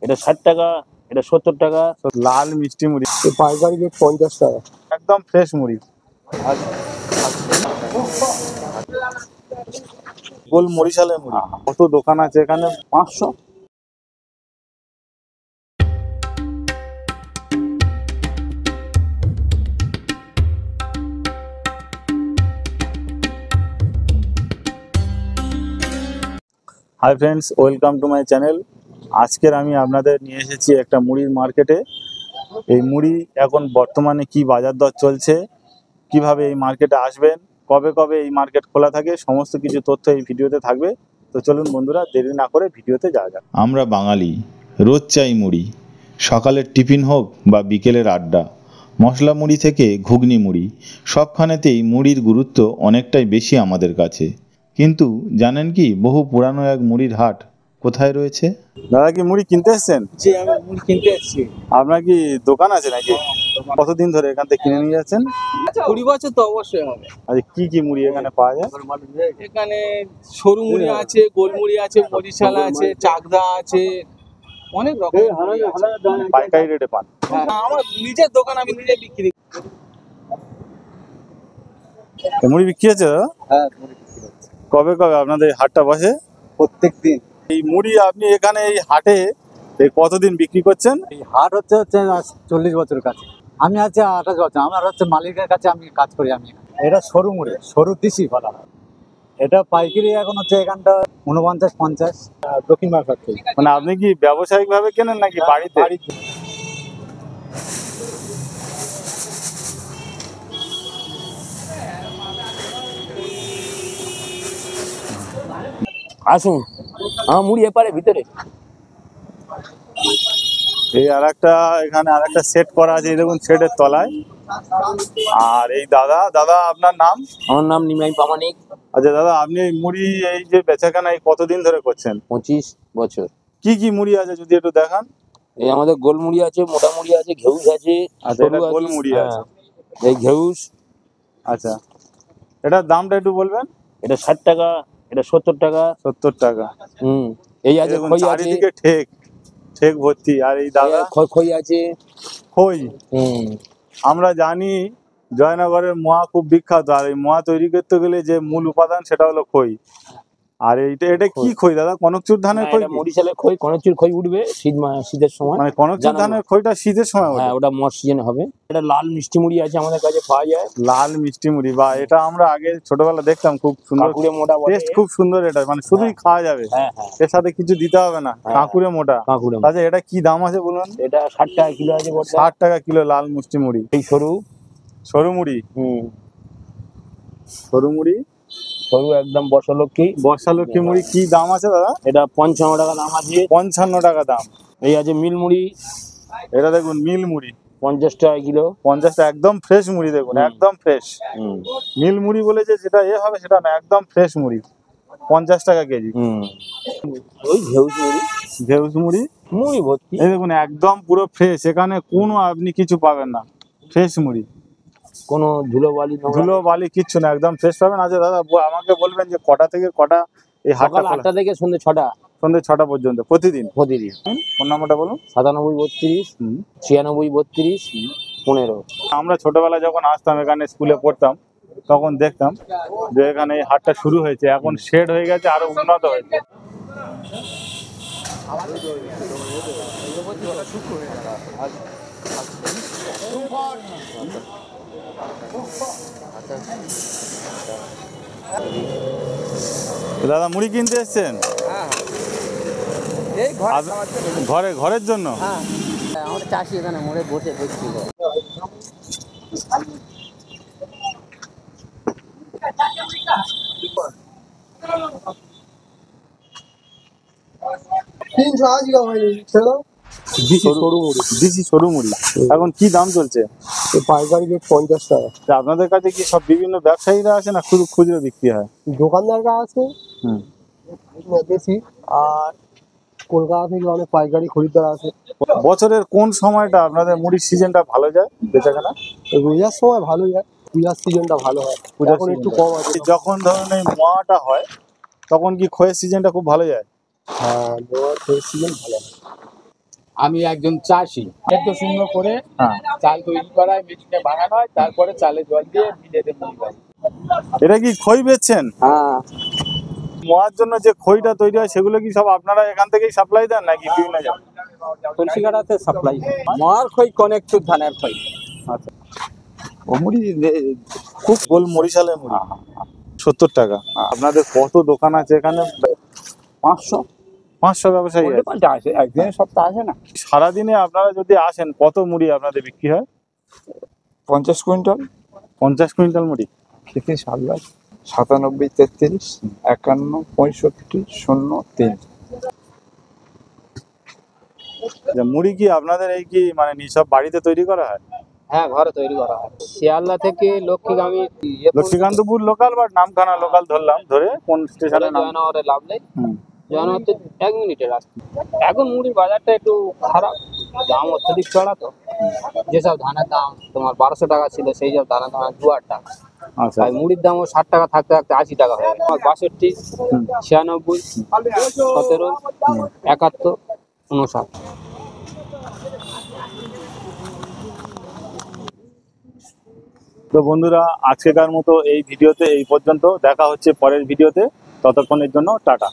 এটা 60 টাকা, এটা 70 টাকা। লাল মিষ্টি মুড়ি পাইকারি রেট 50 টাকা। একদম ফ্রেশ মুড়ি। গোল মরিশালের মুড়ি। কত দোকান আছে এখানে? 500। Hi friends, welcome to my channel. আজকের আমি আপনাদের নিয়ে এসেছি একটা মুড়ির মার্কেটে। এই মুড়ি এখন বর্তমানে কি বাজার দর চলছে, কিভাবে এই মার্কেটে আসবেন, কবে কবে এই মার্কেট খোলা থাকে, সমস্ত কিছু তথ্য এই ভিডিওতে থাকবে। তো চলুন বন্ধুরা, দেরি না করে ভিডিওতে যাওয়া যাক। আমরা বাঙালি, রোজ চাই মুড়ি। সকালের টিফিন হোক বা বিকেলের আড্ডা, মশলা মুড়ি থেকে ঘুগনি মুড়ি, সবখানেতেই মুড়ির গুরুত্ব অনেকটাই বেশি আমাদের কাছে। কিন্তু জানেন কি, বহু পুরানো এক মুড়ির হাট কোথায় রয়েছে? দাদা কি মুড়ি কিনতে এসছেন? জি, আমি মুড়ি কিনতে এসেছি। আপনার কি দোকান আছে নাকি? কতদিন ধরে এখান থেকে কিনে নিয়ে যাচ্ছেন? 20 বছর তো অবশ্যই হবে। আচ্ছা, কি কি মুড়ি এখানে পাওয়া যায়? এখানে সরু মুড়ি আছে, গোল মুড়ি আছে, মরিশালা আছে, চাকদা আছে, অনেক রকম মুড়ি আছে। পাইকারি রেটে পান? হ্যাঁ, আমার নিজের দোকান, আমি নিজে বিক্রি। তো মুড়ি বিক্রি হচ্ছে দাদা? হ্যাঁ, কবে কবে আপনাদের এই হাটটা বসে? প্রত্যেক দিন। এই মুড়ি আপনি এখানে এই হাটে এই কতদিন বিক্রি করছেন? এই হাট হচ্ছে 40 বছরের কাছে। আমি আছে 28 বছর। আমার হচ্ছে মালিকের কাছে আমি কাজ করি। আমি এটা সরু মুড়ি, সরু দিশি বলা হয়। এটা পাইকারি এখন হচ্ছে এখানটা 49-50 দক্ষিণ মার্কেট থেকে। মানে আপনি কি ব্যবসায়িক ভাবে কেনেন নাকি বাড়িতে? আসুন, আমার মুড়ি এপারে ভিতরে। এই এখানে আরেকটা সেট করা আছে, এই দেখুন সেটের তলায়। আর এই দাদা আপনার নাম? আমার নাম নিমাই প্রামাণিক। আচ্ছা দাদা, আপনি এই মুড়ি এই যে বেচাকেনা এই কতদিন ধরে করছেন? 25 বছর। কি কি মুড়ি আছে যদি একটু দেখান? এই আমাদের গোল মুড়ি আছে, মোটা মুড়ি আছে, ঘেউস আছে। আচ্ছা, এটা সরু গোল আছে। মুড়ি হ্যাঁ, আছে। এই ঘেউস। আচ্ছা, এটার দামটা একটু বলবেন? এটা 60 টাকা, এটা 70 টাকা। 70 টাকা। এই আছে দেখুন খই আছে, চারিদিকে ঠেক ভর্তি। আর এই দাদা খই আছে। খই আমরা জানি জয়নগরের মোয়া খুব বিখ্যাত। আর এই মোয়া তৈরি করতে গেলে যে মূল উপাদান সেটা হলো খই। আর এটা কি খই দাদা? কনকচুর ধানের খই? মরিশালের খই, কনকচুর খই উঠবে শীতের সময়। মানে কনকচুর ধানের খইটা শীতের সময় ওঠে? হ্যাঁ, ওটা মর সিজনে হবে। এটা লাল মিষ্টি মুড়ি আছে, আমাদের কাছে পাওয়া যায়। লাল মিষ্টি মুড়ি, বা এটা আমরা আগে ছোটবেলা দেখতাম, খুব সুন্দর কাঁকুড়ে মোটা বলে। টেস্ট, খুব সুন্দর। এটা মানে শুধুই খাওয়া যাবে, হ্যাঁ হ্যাঁ, এর সাথে কিছু দিতে হবে না। কাঁকুড়ে মোটা। কাঁকুড়ে। আচ্ছা, এটা কি দাম আছে বলুন? এটা 60 টাকা কিলো আছে। 60 টাকা কিলো লাল মিষ্টি মুড়ি। এই সরু মুড়ি। সরু একদম বর্ষালক্ষ্মী মুড়ি কি দাম আছে দাদা? এটা 55 টাকা দাম আছে। 55 টাকা দাম। এই আছে মিল মুড়ি। এটা দেখুন মিল মুড়ি, 50 টাকা কিলো। 50 টাকা। একদম ফ্রেশ মুড়ি, দেখুন একদম ফ্রেশ। মিল মুড়ি বলে যে যেটা হবে সেটা না, একদম ফ্রেশ মুড়ি। 50 টাকা কেজি। ওই ঘেউস মুড়ি ভর্তি। এই দেখুন একদম পুরো ফ্রেশ, এখানে কোনো আপনি কিছু পাবেন না। ফ্রেশ মুড়ি, কোনো ধুলো বালি কিচ্ছু না, একদম ফ্রেশ পাবেন। আচ্ছা দাদা, আমাকে বলবেন যে কটা থেকে কটা এই হাটটা? সকাল 8টা থেকে সন্ধ্যে 6টা। সন্ধ্যে 6টা পর্যন্ত প্রতিদিন? ফোন নাম্বারটা বলুন। 97 32 96 32 15। আমরা ছোটবেলায় যখন আসতাম এখানে, স্কুলে পড়তাম, তখন দেখতাম যে এখানে এই হাটটা শুরু হয়েছে, এখন শেড হয়ে গেছে, আরো উন্নত হয়েছে। দাদা মুড়ি কিনতে এসছেন? ঘরের জন্য? আমরা চাষি, এখানে মোড়ে বসে দেখছি। দিশি সরু মুড়ি এখন কি দাম চলছে? পাইকারি রেট 50 টাকা। আপনাদের কাছে কি সব বিভিন্ন ব্যবসায়ীরা আছে না শুধু খুচরো বিক্রি হয়? দোকানদাররা আছে বেশি, আর কলকাতা থেকে অনেক পাইকারি খরিদ্দার আছে। বছরের কোন সময়টা আপনাদের মুড়ির সিজনটা ভালো যায় বেচাকেনা? রোজার সময় ভালো যায়, পূজার সিজনটা ভালো হয়। এখন একটু কম আছে। যখন ধরুন এই মোয়াটা হয় তখন কি খয়ের সিজনটা খুব ভালো যায়? হ্যাঁ, মোয়ার খয়ের সিজন ভালো হয়। আমি একজন চাষি, সেদ্ধ সুন্দর করে হ্যাঁ, চাল তৈরি করা হয়, মেশিনে বানানো হয়, তারপরে চালে জল দিয়ে মিলেতে মুড়ি হয়। এটা কি খই বেচছেন? হ্যাঁ, মোয়ার জন্য যে খইটা তৈরি হয় সেগুলো কি সব আপনারা এখান থেকেই সাপ্লাই দেন নাকি বিভিন্ন জায়গায়? তুলসীগাড়াতে সাপ্লাই মার খই কনেকটু ধানের খই। আচ্ছা, ও মুড়ি খুব গোল মরিশালের মুড়ি 70 টাকা। আপনাদের কত দোকান আছে এখানে? 500 500 ব্যবসায়ী আছে। আছে, একদিনে সপ্তাহ আসে না। সারাদিনে আপনারা যদি আসেন কত মুড়ি আপনাদের বিক্রি হয়? 50 কুইন্টাল 50 কুইন্টাল মুড়ি। খেতে 7 লাখ 97 33 51 65 03। আচ্ছা, মুড়ি কি আপনাদের এই কি মানে সব বাড়িতে তৈরি করা হয়? হ্যাঁ, ঘরে তৈরি করা হয়। শিয়ালদা থেকে লক্ষ্মীগামী লক্ষ্মীকান্তপুর লোকাল বা নামখানা লোকাল ধরলাম, ধরে কোন স্টেশনে নাম? জয়নগরে লাভলে, হুম। জয়নগর তো 1 মিনিটের রাস্তা। এখন মুড়ির বাজারটা একটু খারাপ, দাম অত্যধিক চড়া তো। যেসব ধানের দাম তোমার 1200 টাকা ছিল, সেই সব ধানের দাম 2000 টাকা। আচ্ছা, আর মুড়ির দামও 60 টাকা থাকতে থাকতে 80 টাকা হয়ে গেছে। 62, 96, 17, 71, 59। তো বন্ধুরা, আজকেকার মতো এই ভিডিওতে এই পর্যন্ত। দেখা হচ্ছে পরের ভিডিওতে। ততক্ষণের জন্য টাটা।